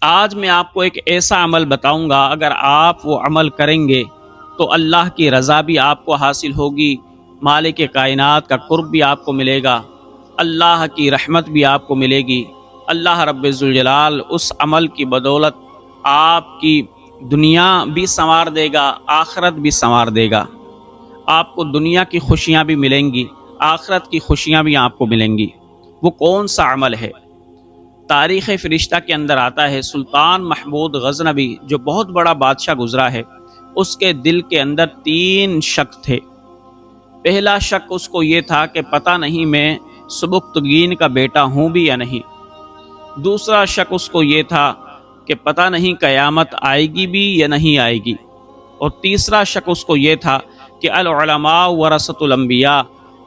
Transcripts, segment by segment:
آج میں آپ کو ایک ایسا عمل بتاؤں گا، اگر آپ وہ عمل کریں گے تو اللہ کی رضا بھی آپ کو حاصل ہوگی، مالک کائنات کا قرب بھی آپ کو ملے گا، اللہ کی رحمت بھی آپ کو ملے گی۔ اللہ رب ذوالجلال اس عمل کی بدولت آپ کی دنیا بھی سنوار دے گا، آخرت بھی سنوار دے گا۔ آپ کو دنیا کی خوشیاں بھی ملیں گی، آخرت کی خوشیاں بھی آپ کو ملیں گی۔ وہ کون سا عمل ہے؟ تاریخ فرشتہ کے اندر آتا ہے سلطان محمود غزنوی جو بہت بڑا بادشاہ گزرا ہے، اس کے دل کے اندر 3 شک تھے۔ پہلا شک اس کو یہ تھا کہ پتہ نہیں میں سبکتگین کا بیٹا ہوں بھی یا نہیں۔ دوسرا شک اس کو یہ تھا کہ پتہ نہیں قیامت آئے گی بھی یا نہیں آئے گی۔ اور تیسرا شک اس کو یہ تھا کہ العلماء ورثۃ الانبیاء،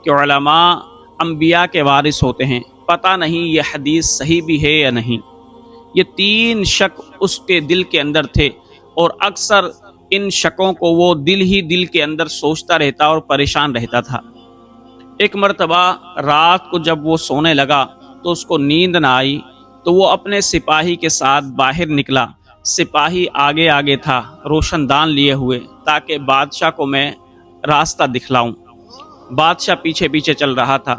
کہ علماء انبیاء کے وارث ہوتے ہیں، پتہ نہیں یہ حدیث صحیح بھی ہے یا نہیں۔ یہ 3 شک اس کے دل کے اندر تھے، اور اکثر ان شکوں کو وہ دل ہی دل کے اندر سوچتا رہتا اور پریشان رہتا تھا۔ ایک مرتبہ رات کو جب وہ سونے لگا تو اس کو نیند نہ آئی، تو وہ اپنے سپاہی کے ساتھ باہر نکلا۔ سپاہی آگے آگے تھا روشن دان لیے ہوئے، تاکہ بادشاہ کو میں راستہ دکھلاؤں۔ بادشاہ پیچھے پیچھے چل رہا تھا،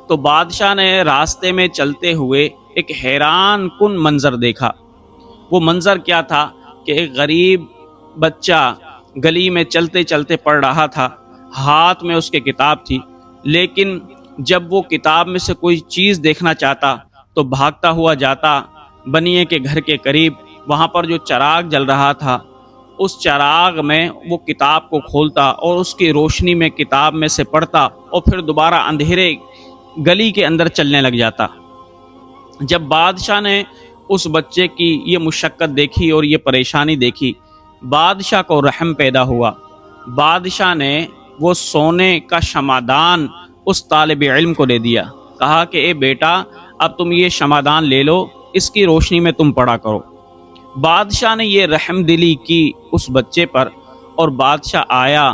تو بادشاہ نے راستے میں چلتے ہوئے ایک حیران کن منظر دیکھا۔ وہ منظر کیا تھا کہ ایک غریب بچہ گلی میں چلتے چلتے پڑھ رہا تھا، ہاتھ میں اس کے کتاب تھی، لیکن جب وہ کتاب میں سے کوئی چیز دیکھنا چاہتا تو بھاگتا ہوا جاتا بنیے کے گھر کے قریب۔ وہاں پر جو چراغ جل رہا تھا، اس چراغ میں وہ کتاب کو کھولتا اور اس کی روشنی میں کتاب میں سے پڑھتا، اور پھر دوبارہ اندھیرے گلی کے اندر چلنے لگ جاتا۔ جب بادشاہ نے اس بچے کی یہ مشقت دیکھی اور یہ پریشانی دیکھی، بادشاہ کو رحم پیدا ہوا۔ بادشاہ نے وہ سونے کا شمعدان اس طالب علم کو دے دیا، کہا کہ اے بیٹا، اب تم یہ شمعدان لے لو، اس کی روشنی میں تم پڑھا کرو۔ بادشاہ نے یہ رحم دلی کی اس بچے پر، اور بادشاہ آیا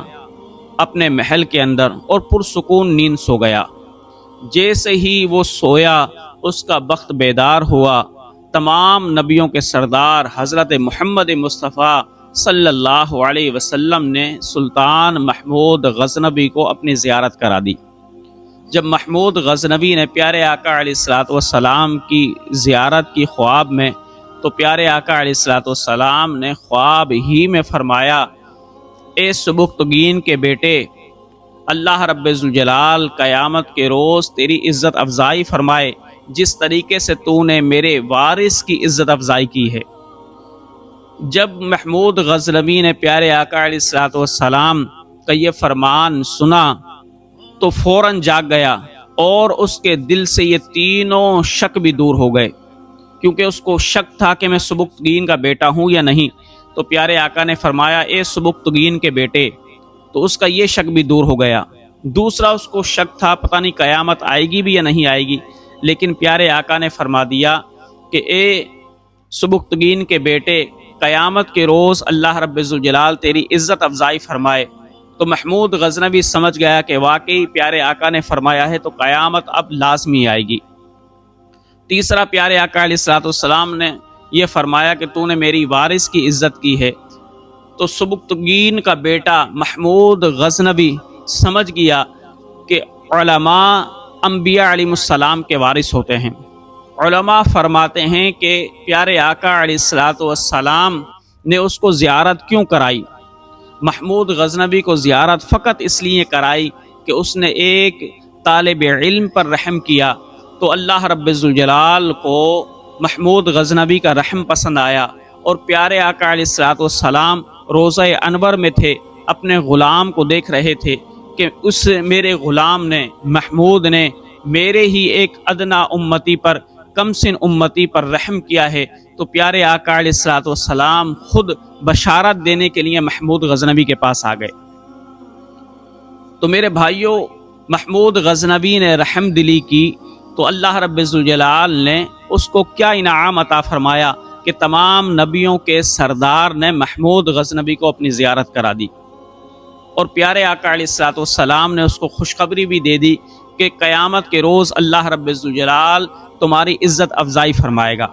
اپنے محل کے اندر اور پرسکون نیند سو گیا۔ جیسے ہی وہ سویا، اس کا بخت بیدار ہوا۔ تمام نبیوں کے سردار حضرت محمد مصطفیٰ صلی اللہ علیہ وسلم نے سلطان محمود غزنوی کو اپنی زیارت کرا دی۔ جب محمود غزنوی نے پیارے آقا علیہ الصلوۃ والسلام کی زیارت کی خواب میں، تو پیارے آقا علیہ الصلوۃ والسلام نے خواب ہی میں فرمایا، اے سبکتگین کے بیٹے، اللہ رب ذوالجلال قیامت کے روز تیری عزت افزائی فرمائے جس طریقے سے تو نے میرے وارث کی عزت افزائی کی ہے۔ جب محمود غزنوی نے پیارے آقا علیہ الصلوۃ والسلام کا یہ فرمان سنا تو فوراً جاگ گیا، اور اس کے دل سے یہ تینوں شک بھی دور ہو گئے، کیونکہ اس کو شک تھا کہ میں سبکتگین کا بیٹا ہوں یا نہیں۔ تو پیارے آقا نے فرمایا، اے سبکتگین کے بیٹے، تو اس کا یہ شک بھی دور ہو گیا۔ دوسرا اس کو شک تھا پتہ نہیں قیامت آئے گی بھی یا نہیں آئے گی، لیکن پیارے آقا نے فرما دیا کہ اے سبکتگین کے بیٹے، قیامت کے روز اللہ رب ذوالجلال تیری عزت افزائی فرمائے۔ تو محمود غزنوی سمجھ گیا کہ واقعی پیارے آقا نے فرمایا ہے، تو قیامت اب لازمی آئے گی۔ تیسرا، پیارے آقا علیہ الصلوۃ والسلام نے یہ فرمایا کہ تو نے میری وارث کی عزت کی ہے۔ تو سبکتگین کا بیٹا محمود غزنوی سمجھ گیا کہ علماء انبیاء علیہ السلام کے وارث ہوتے ہیں۔ علماء فرماتے ہیں کہ پیارے آقا علیہ الصلوۃ والسلام نے اس کو زیارت کیوں کرائی؟ محمود غزنوی کو زیارت فقط اس لیے کرائی کہ اس نے ایک طالب علم پر رحم کیا، تو اللہ رب ذوالجلال کو محمود غزنوی کا رحم پسند آیا، اور پیارے آقا علیہ الصلوۃ والسلام روضہ انور میں تھے، اپنے غلام کو دیکھ رہے تھے کہ اس میرے غلام نے، محمود نے، میرے ہی ایک ادنا امتی پر، کم سن امتی پر رحم کیا ہے۔ تو پیارے آقا علیہ الصلوۃ والسلام خود بشارت دینے کے لیے محمود غزنوی کے پاس آ گئے۔ تو میرے بھائیوں، محمود غزنوی نے رحم دلی کی تو اللہ رب ذوالجلال نے اس کو کیا انعام عطا فرمایا کہ تمام نبیوں کے سردار نے محمود غزنوی کو اپنی زیارت کرا دی، اور پیارے آقا علیہ الصلوۃ والسلام نے اس کو خوشخبری بھی دے دی کہ قیامت کے روز اللہ رب ذوالجلال تمہاری عزت افزائی فرمائے گا۔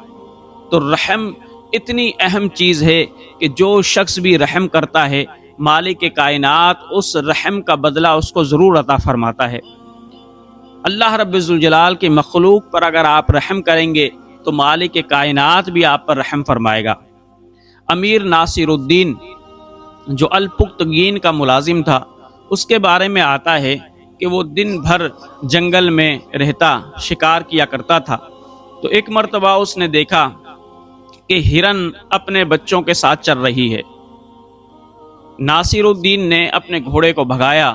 تو رحم اتنی اہم چیز ہے کہ جو شخص بھی رحم کرتا ہے مالک کائنات اس رحم کا بدلہ اس کو ضرور عطا فرماتا ہے۔ اللہ رب ذوالجلال کی مخلوق پر اگر آپ رحم کریں گے تو مالک کائنات بھی آپ پر رحم فرمائے گا۔ امیر ناصر الدین جو الپختگین کا ملازم تھا، اس کے بارے میں آتا ہے کہ وہ دن بھر جنگل میں رہتا، شکار کیا کرتا تھا۔ تو ایک مرتبہ اس نے دیکھا کہ ہرن اپنے بچوں کے ساتھ چل رہی ہے۔ ناصر الدین نے اپنے گھوڑے کو بھگایا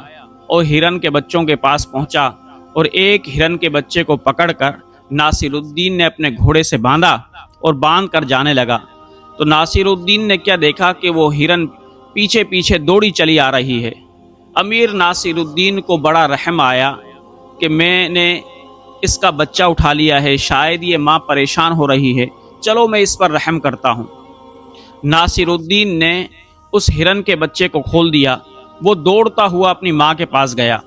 اور ہرن کے بچوں کے پاس پہنچا اور ایک ہرن کے بچے کو پکڑ کر ناصر الدین نے اپنے گھوڑے سے باندھا اور باندھ کر جانے لگا۔ تو ناصر الدین نے کیا دیکھا کہ وہ ہرن پیچھے پیچھے دوڑی چلی آ رہی ہے۔ امیر ناصر الدین کو بڑا رحم آیا کہ میں نے اس کا بچہ اٹھا لیا ہے، شاید یہ ماں پریشان ہو رہی ہے، چلو میں اس پر رحم کرتا ہوں۔ ناصر الدین نے اس ہرن کے بچے کو کھول دیا، وہ دوڑتا ہوا اپنی ماں کے پاس گیا۔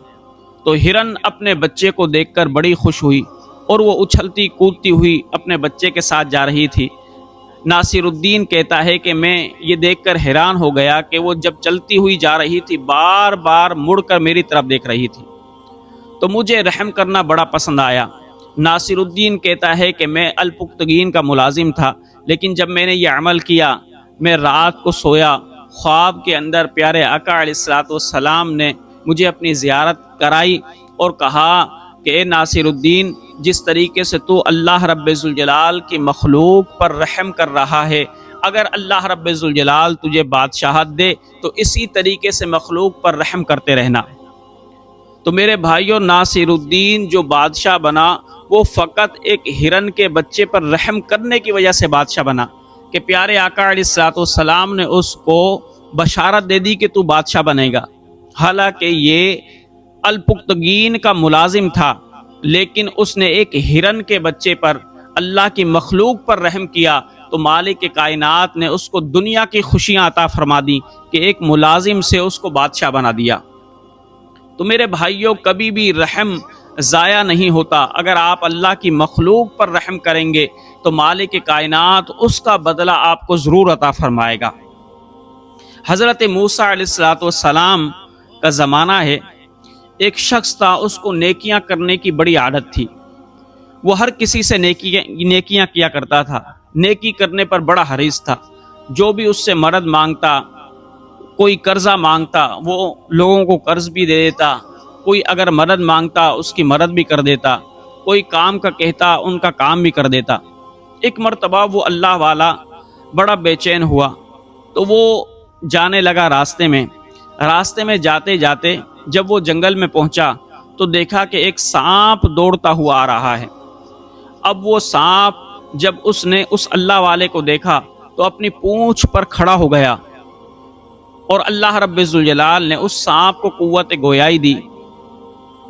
تو ہرن اپنے بچے کو دیکھ کر بڑی خوش ہوئی اور وہ اچھلتی کودتی ہوئی اپنے بچے کے ساتھ جا رہی تھی۔ ناصر الدین کہتا ہے کہ میں یہ دیکھ کر حیران ہو گیا کہ وہ جب چلتی ہوئی جا رہی تھی بار بار مڑ کر میری طرف دیکھ رہی تھی، تو مجھے رحم کرنا بڑا پسند آیا۔ ناصر الدین کہتا ہے کہ میں الپختگین کا ملازم تھا، لیکن جب میں نے یہ عمل کیا، میں رات کو سویا، خواب کے اندر پیارے آقا علیہ الصلوۃ والسلام نے مجھے اپنی زیارت کرائی اور کہا کہ اے ناصر الدین، جس طریقے سے تو اللہ رب ذوالجلال کی مخلوق پر رحم کر رہا ہے، اگر اللہ رب ذوالجلال تجھے بادشاہت دے تو اسی طریقے سے مخلوق پر رحم کرتے رہنا۔ تو میرے بھائیوں، ناصر الدین جو بادشاہ بنا وہ فقط ایک ہرن کے بچے پر رحم کرنے کی وجہ سے بادشاہ بنا کہ پیارے آقا علیہ الصلوۃ والسلام نے اس کو بشارت دے دی کہ تو بادشاہ بنے گا۔ حالانکہ یہ الپختگین کا ملازم تھا، لیکن اس نے ایک ہرن کے بچے پر، اللہ کی مخلوق پر رحم کیا تو مالک کائنات نے اس کو دنیا کی خوشیاں عطا فرما دی کہ ایک ملازم سے اس کو بادشاہ بنا دیا۔ تو میرے بھائیوں، کبھی بھی رحم ضائع نہیں ہوتا۔ اگر آپ اللہ کی مخلوق پر رحم کریں گے تو مالک کائنات اس کا بدلہ آپ کو ضرور عطا فرمائے گا۔ حضرت موسیٰ علیہ الصلوۃ والسلام کا زمانہ ہے، ایک شخص تھا، اس کو نیکیاں کرنے کی بڑی عادت تھی۔ وہ ہر کسی سے نیکیاں کیا کرتا تھا، نیکی کرنے پر بڑا حریص تھا۔ جو بھی اس سے مدد مانگتا، کوئی قرضہ مانگتا وہ لوگوں کو قرض بھی دے دیتا، کوئی اگر مدد مانگتا اس کی مدد بھی کر دیتا، کوئی کام کا کہتا ان کا کام بھی کر دیتا۔ ایک مرتبہ وہ اللہ والا بڑا بے چین ہوا تو وہ جانے لگا راستے میں جاتے جاتے جب وہ جنگل میں پہنچا تو دیکھا کہ ایک سانپ دوڑتا ہوا آ رہا ہے۔ اب وہ سانپ جب اس نے اس اللہ والے کو دیکھا تو اپنی پونچھ پر کھڑا ہو گیا اور اللہ رب ذوالجلال نے اس سانپ کو قوت گویائی دی۔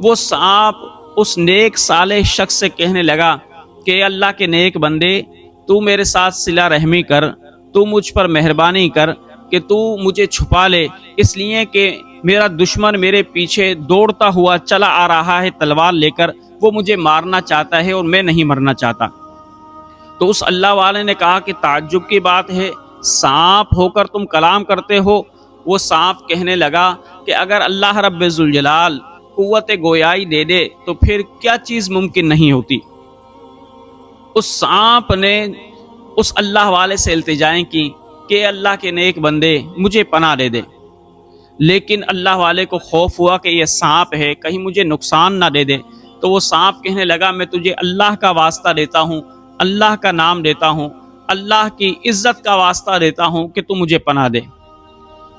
وہ سانپ اس نیک صالح شخص سے کہنے لگا کہ اے اللہ کے نیک بندے، تو میرے ساتھ صلہ رحمی کر، تو مجھ پر مہربانی کر کہ تو مجھے چھپا لے، اس لیے کہ میرا دشمن میرے پیچھے دوڑتا ہوا چلا آ رہا ہے تلوار لے کر، وہ مجھے مارنا چاہتا ہے اور میں نہیں مرنا چاہتا۔ تو اس اللہ والے نے کہا کہ تعجب کی بات ہے، سانپ ہو کر تم کلام کرتے ہو؟ وہ سانپ کہنے لگا کہ اگر اللہ رب ذوالجلال قوت گویائی دے دے تو پھر کیا چیز ممکن نہیں ہوتی۔ اس سانپ نے اس اللہ والے سے التجائیں کی کہ اللہ کے نیک بندے مجھے پناہ دے دے، لیکن اللہ والے کو خوف ہوا کہ یہ سانپ ہے، کہیں مجھے نقصان نہ دے دے۔ تو وہ سانپ کہنے لگا میں تجھے اللہ کا واسطہ دیتا ہوں، اللہ کا نام دیتا ہوں، اللہ کی عزت کا واسطہ دیتا ہوں کہ تو مجھے پناہ دے۔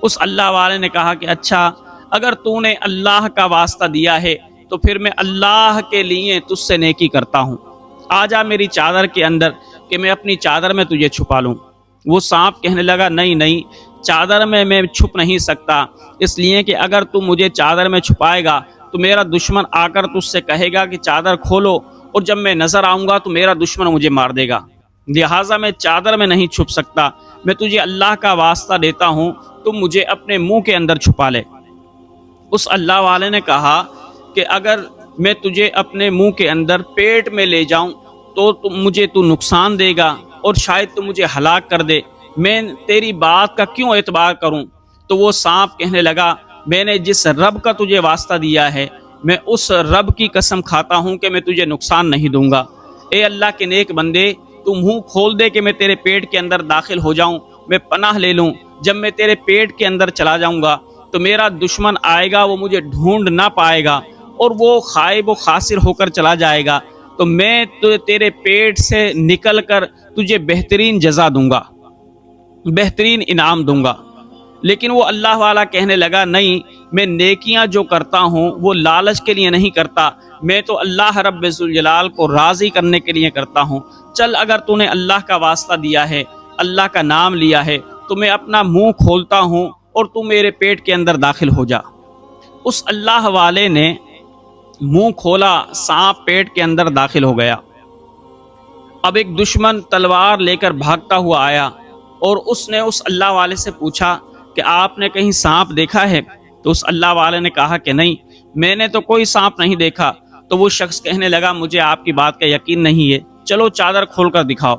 اس اللہ والے نے کہا کہ اچھا، اگر تو نے اللہ کا واسطہ دیا ہے تو پھر میں اللہ کے لیے تجھ سے نیکی کرتا ہوں، آ جا میری چادر کے اندر کہ میں اپنی چادر میں تجھے چھپا لوں۔ وہ سانپ کہنے لگا نہیں، چادر میں چھپ نہیں سکتا، اس لیے کہ اگر تو مجھے چادر میں چھپائے گا تو میرا دشمن آ کر تجھ سے کہے گا کہ چادر کھولو، اور جب میں نظر آؤں گا تو میرا دشمن مجھے مار دے گا، لہٰذا میں چادر میں نہیں چھپ سکتا، میں تجھے اللہ کا واسطہ دیتا ہوں، تم مجھے اپنے منہ کے اندر چھپا لے۔ اس اللہ والے نے کہا کہ اگر میں تجھے اپنے منہ کے اندر پیٹ میں لے جاؤں تو مجھے تو نقصان دے گا، اور شاید تو مجھے ہلاک کر دے، میں تیری بات کا کیوں اعتبار کروں؟ تو وہ سانپ کہنے لگا میں نے جس رب کا تجھے واسطہ دیا ہے میں اس رب کی قسم کھاتا ہوں کہ میں تجھے نقصان نہیں دوں گا۔ اے اللہ کے نیک بندے، تو منہ کھول دے کہ میں تیرے پیٹ کے اندر داخل ہو جاؤں، میں پناہ لے لوں۔ جب میں تیرے پیٹ کے اندر چلا جاؤں گا تو میرا دشمن آئے گا، وہ مجھے ڈھونڈ نہ پائے گا اور وہ خائب و خاسر ہو کر چلا جائے گا، تو میں تیرے پیٹ سے نکل کر تجھے بہترین جزا دوں گا، بہترین انعام دوں گا۔ لیکن وہ اللہ والا کہنے لگا نہیں، میں نیکیاں جو کرتا ہوں وہ لالچ کے لیے نہیں کرتا، میں تو اللہ رب ذوالجلال کو راضی کرنے کے لیے کرتا ہوں۔ چل اگر تو نے اللہ کا واسطہ دیا ہے، اللہ کا نام لیا ہے، تو میں اپنا منہ کھولتا ہوں اور تو میرے پیٹ کے اندر داخل ہو جا۔ اس اللہ والے نے منہ کھولا، سانپ پیٹ کے اندر داخل ہو گیا۔ اب ایک دشمن تلوار لے کر بھاگتا ہوا آیا اور اس نے اس اللہ والے سے پوچھا کہ آپ نے کہیں سانپ دیکھا ہے؟ تو اس اللہ والے نے کہا کہ نہیں، میں نے تو کوئی سانپ نہیں دیکھا۔ تو وہ شخص کہنے لگا مجھے آپ کی بات کا یقین نہیں ہے، چلو چادر کھول کر دکھاؤ۔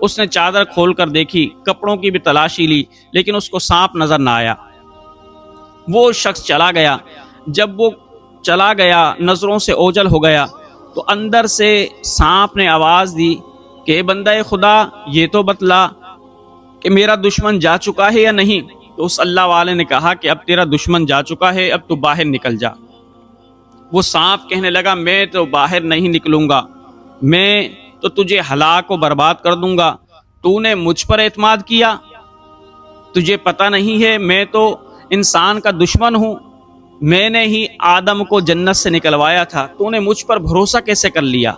اس نے چادر کھول کر دیکھی، کپڑوں کی بھی تلاشی لی، لیکن اس کو سانپ نظر نہ آیا۔ وہ شخص چلا گیا۔ جب وہ چلا گیا، نظروں سے اوجھل ہو گیا، تو اندر سے سانپ نے آواز دی کہ اے بندہ خدا، یہ تو بتلا کہ میرا دشمن جا چکا ہے یا نہیں؟ تو اس اللہ والے نے کہا کہ اب تیرا دشمن جا چکا ہے، اب تو باہر نکل جا۔ وہ سانپ کہنے لگا میں تو باہر نہیں نکلوں گا، میں تو تجھے ہلاک و برباد کر دوں گا۔ تو نے مجھ پر اعتماد کیا، تجھے پتہ نہیں ہے میں تو انسان کا دشمن ہوں، میں نے ہی آدم کو جنت سے نکلوایا تھا، تو نے مجھ پر بھروسہ کیسے کر لیا؟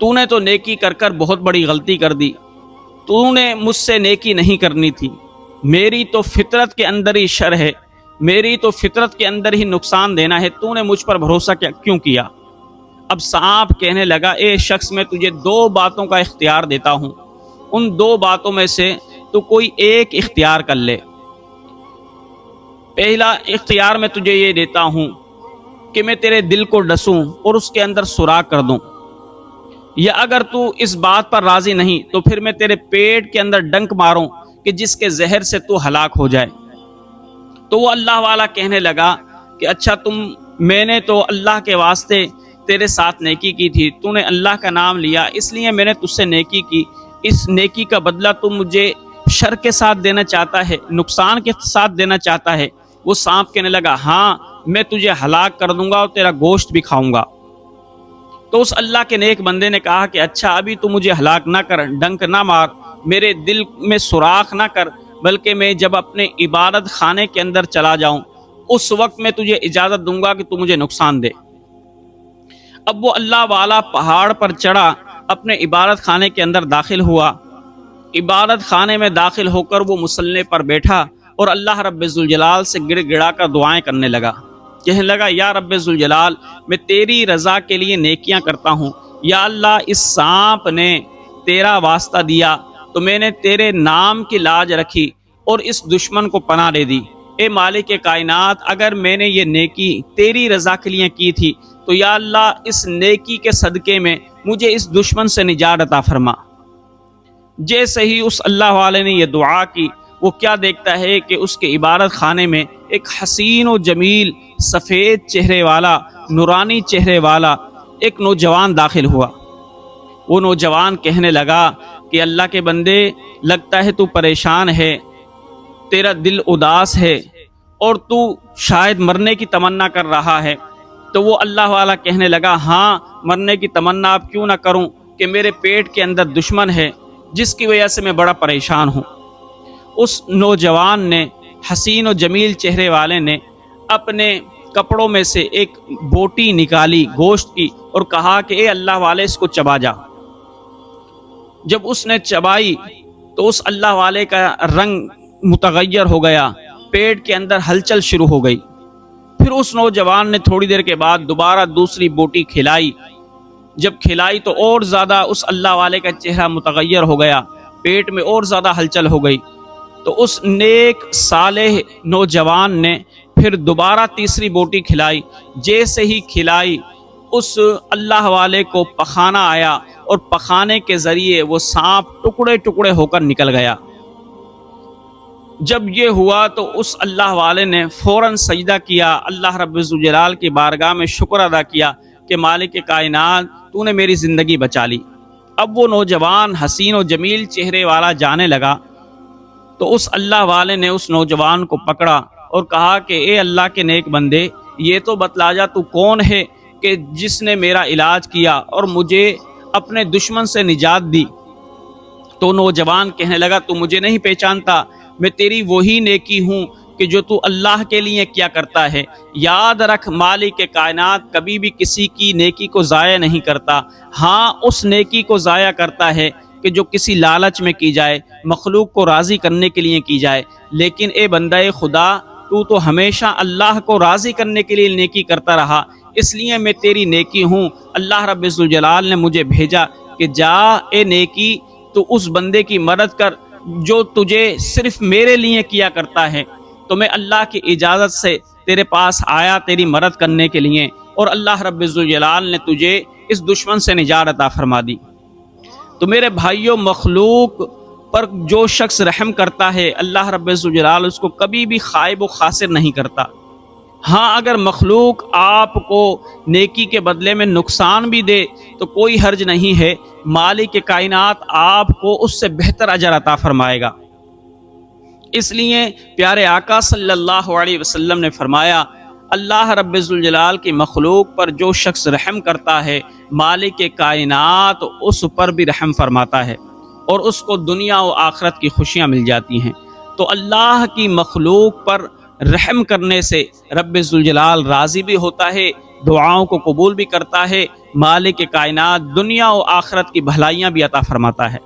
تو نے تو نیکی کر کر بہت بڑی غلطی کر دی، تو نے مجھ سے نیکی نہیں کرنی تھی، میری تو فطرت کے اندر ہی شر ہے، میری تو فطرت کے اندر ہی نقصان دینا ہے، تو نے مجھ پر بھروسہ کیوں کیا؟ اب سانپ کہنے لگا اے شخص، میں تجھے دو باتوں کا اختیار دیتا ہوں، ان دو باتوں میں سے تو کوئی ایک اختیار کر لے۔ پہلا اختیار میں تجھے یہ دیتا ہوں کہ میں تیرے دل کو ڈسوں اور اس کے اندر سوراخ کر دوں، یا اگر تو اس بات پر راضی نہیں تو پھر میں تیرے پیٹ کے اندر ڈنک ماروں کہ جس کے زہر سے تو ہلاک ہو جائے۔ تو وہ اللہ والا کہنے لگا کہ اچھا، میں نے تو اللہ کے واسطے تیرے ساتھ نیکی کی تھی، تو نے اللہ کا نام لیا، اس لیے میں نے تجھ سے نیکی کی، اس نیکی کا بدلہ تو مجھے شر کے ساتھ دینا چاہتا ہے، نقصان کے ساتھ دینا چاہتا ہے۔ وہ سانپ کہنے لگا ہاں، میں تجھے ہلاک کر دوں گا اور تیرا گوشت بھی کھاؤں گا۔ تو اس اللہ کے نیک بندے نے کہا کہ اچھا، ابھی تو مجھے ہلاک نہ کر، ڈنک نہ مار، میرے دل میں سوراخ نہ کر، بلکہ میں جب اپنے عبادت خانے کے اندر چلا جاؤں اس وقت میں تجھے اجازت دوں گا کہ تو مجھے نقصان دے۔ اب وہ اللہ والا پہاڑ پر چڑھا، اپنے عبادت خانے کے اندر داخل ہوا۔ عبادت خانے میں داخل ہو کر وہ مصلی پر بیٹھا اور اللہ رب ذوالجلال سے گڑ گڑا کر دعائیں کرنے لگا، کہنے لگا یا رب ذوالجلال، میں تیری رضا کے لیے نیکیاں کرتا ہوں، یا اللہ اس سانپ نے تیرا واسطہ دیا تو میں نے تیرے نام کی لاج رکھی اور اس دشمن کو پناہ دے دی۔ اے مالک کائنات، اگر میں نے یہ نیکی تیری رضا کے لیے کی تھی تو یا اللہ اس نیکی کے صدقے میں مجھے اس دشمن سے نجات عطا فرما۔ جیسے ہی اس اللہ والے نے یہ دعا کی، وہ کیا دیکھتا ہے کہ اس کے عبادت خانے میں ایک حسین و جمیل سفید چہرے والا، نورانی چہرے والا ایک نوجوان داخل ہوا۔ وہ نوجوان کہنے لگا کہ اللہ کے بندے، لگتا ہے تو پریشان ہے، تیرا دل اداس ہے اور تو شاید مرنے کی تمنا کر رہا ہے۔ تو وہ اللہ والا کہنے لگا ہاں، مرنے کی تمنا اب کیوں نہ کروں کہ میرے پیٹ کے اندر دشمن ہے جس کی وجہ سے میں بڑا پریشان ہوں۔ اس نوجوان نے، حسین و جمیل چہرے والے نے، اپنے کپڑوں میں سے ایک بوٹی نکالی گوشت کی اور کہا کہ اے اللہ والے، اس کو چبا جا۔ جب اس نے چبائی تو اس اللہ والے کا رنگ متغیر ہو گیا، پیٹ کے اندر ہلچل شروع ہو گئی۔ پھر اس نوجوان نے تھوڑی دیر کے بعد دوبارہ دوسری بوٹی کھلائی۔ جب کھلائی تو اور زیادہ اس اللہ والے کا چہرہ متغیر ہو گیا، پیٹ میں اور زیادہ ہلچل ہو گئی۔ تو اس نیک صالح نوجوان نے پھر دوبارہ تیسری بوٹی کھلائی۔ جیسے ہی کھلائی اس اللہ والے کو پخانہ آیا اور پخانے کے ذریعے وہ سانپ ٹکڑے ٹکڑے ہو کر نکل گیا۔ جب یہ ہوا تو اس اللہ والے نے فوراً سجدہ کیا، اللہ رب الجلال کی بارگاہ میں شکر ادا کیا کہ مالک کائنات تو نے میری زندگی بچا لی۔ اب وہ نوجوان حسین و جمیل چہرے والا جانے لگا تو اس اللہ والے نے اس نوجوان کو پکڑا اور کہا کہ اے اللہ کے نیک بندے، یہ تو بتلا جا تو کون ہے کہ جس نے میرا علاج کیا اور مجھے اپنے دشمن سے نجات دی۔ تو نوجوان کہنے لگا تو مجھے نہیں پہچانتا، میں تیری وہی نیکی ہوں کہ جو تو اللہ کے لیے کیا کرتا ہے۔ یاد رکھ مالک کائنات کبھی بھی کسی کی نیکی کو ضائع نہیں کرتا، ہاں اس نیکی کو ضائع کرتا ہے کہ جو کسی لالچ میں کی جائے، مخلوق کو راضی کرنے کے لیے کی جائے۔ لیکن اے بندہ خدا، تو ہمیشہ اللہ کو راضی کرنے کے لیے نیکی کرتا رہا، اس لیے میں تیری نیکی ہوں۔ اللہ رب الجلال نے مجھے بھیجا کہ جا اے نیکی تو اس بندے کی مدد کر جو تجھے صرف میرے لیے کیا کرتا ہے۔ تو میں اللہ کی اجازت سے تیرے پاس آیا تیری مدد کرنے کے لیے، اور اللہ رب الجلال نے تجھے اس دشمن سے نجات عطا فرما دی۔ تو میرے بھائیوں، مخلوق پر جو شخص رحم کرتا ہے اللہ رب الجلال اس کو کبھی بھی خائب و خاسر نہیں کرتا۔ ہاں اگر مخلوق آپ کو نیکی کے بدلے میں نقصان بھی دے تو کوئی حرج نہیں ہے، مالک کائنات آپ کو اس سے بہتر اجر عطا فرمائے گا۔ اس لیے پیارے آقا صلی اللہ علیہ وسلم نے فرمایا، اللہ رب الجلال کی مخلوق پر جو شخص رحم کرتا ہے مالک کائنات اس پر بھی رحم فرماتا ہے اور اس کو دنیا و آخرت کی خوشیاں مل جاتی ہیں۔ تو اللہ کی مخلوق پر رحم کرنے سے رب الجلال راضی بھی ہوتا ہے، دعاؤں کو قبول بھی کرتا ہے، مالک کائنات دنیا و آخرت کی بھلائیاں بھی عطا فرماتا ہے۔